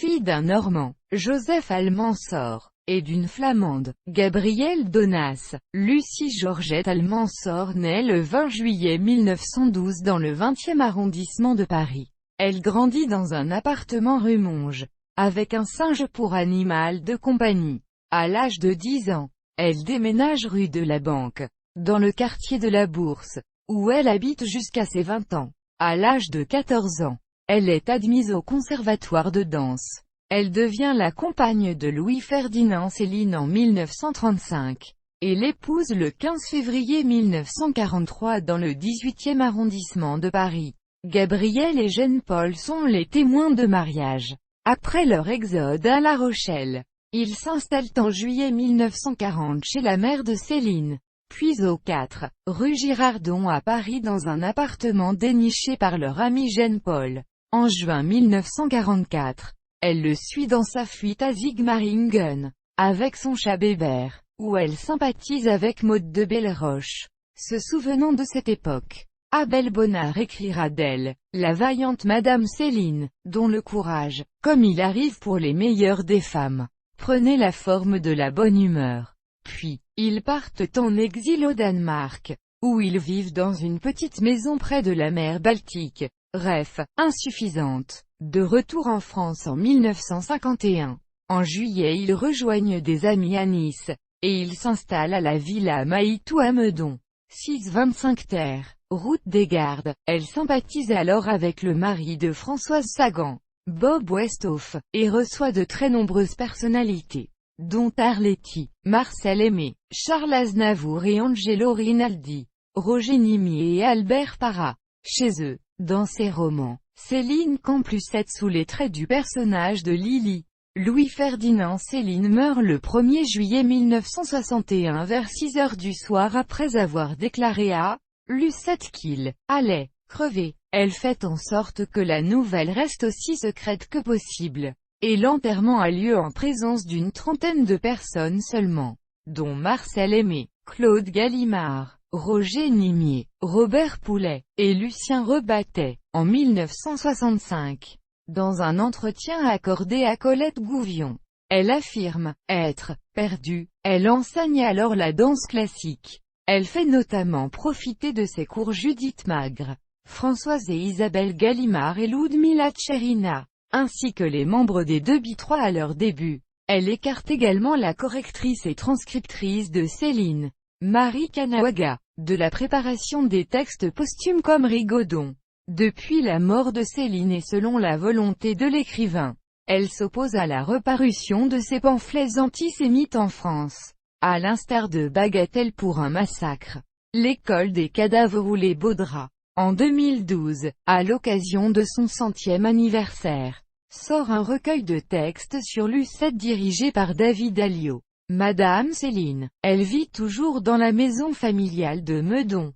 fille d'un Normand, Joseph Almansor, et d'une Flamande, Gabrielle Donas. Lucie Georgette Almansor naît le 20 juillet 1912 dans le 20e arrondissement de Paris. Elle grandit dans un appartement rue Monge, avec un singe pour animal de compagnie. À l'âge de 10 ans, elle déménage rue de la Banque, dans le quartier de la Bourse, où elle habite jusqu'à ses 20 ans. À l'âge de 14 ans, elle est admise au conservatoire de danse. Elle devient la compagne de Louis-Ferdinand Céline en 1935, et l'épouse le 15 février 1943 dans le 18e arrondissement de Paris. Gabrielle et Jean-Paul sont les témoins de mariage. Après leur exode à La Rochelle, ils s'installent en juillet 1940 chez la mère de Céline, puis au 4, rue Girardon à Paris dans un appartement déniché par leur ami Jean-Paul. En juin 1944, elle le suit dans sa fuite à Sigmaringen, avec son chat Bébert, où elle sympathise avec Maud de Belleroche. Se souvenant de cette époque, Abel Bonnard écrira d'elle, la vaillante Madame Céline, dont le courage, comme il arrive pour les meilleures des femmes, prenait la forme de la bonne humeur. Puis, ils partent en exil au Danemark, où ils vivent dans une petite maison près de la mer Baltique. Ref, insuffisante. De retour en France en 1951. En juillet ils rejoignent des amis à Nice, et ils s'installent à la Villa Maïtou à Meudon. 625 terre, route des Gardes. Elle sympathise alors avec le mari de Françoise Sagan, Bob Westhoff, et reçoit de très nombreuses personnalités, dont Arletty, Marcel Aimé, Charles Aznavour et Angelo Rinaldi, Roger Nimier et Albert Parra. Chez eux, dans ses romans, Céline campe plus sous les traits du personnage de Lily. Louis-Ferdinand Céline meurt le 1er juillet 1961 vers 6 heures du soir après avoir déclaré à Lucette qu'il allait crever. Elle fait en sorte que la nouvelle reste aussi secrète que possible, et l'enterrement a lieu en présence d'une trentaine de personnes seulement, dont Marcel Aimé, Claude Gallimard, Roger Nimier, Robert Poulet, et Lucien Rebattet, en 1965. Dans un entretien accordé à Colette Gouvion, elle affirme être perdue. Elle enseigne alors la danse classique. Elle fait notamment profiter de ses cours Judith Magre, Françoise et Isabelle Gallimard et Ludmila Tcherina, ainsi que les membres des 2B3 à leur début. Elle écarte également la correctrice et transcriptrice de Céline, Marie Kanawaga, de la préparation des textes posthumes comme Rigaudon. Depuis la mort de Céline et selon la volonté de l'écrivain, elle s'oppose à la reparution de ses pamphlets antisémites en France, à l'instar de Bagatelle pour un massacre, L'école des cadavres ou les beaux draps. En 2012, à l'occasion de son 100e anniversaire, sort un recueil de textes sur Lucette dirigé par David Alliot. Madame Céline, elle vit toujours dans la maison familiale de Meudon.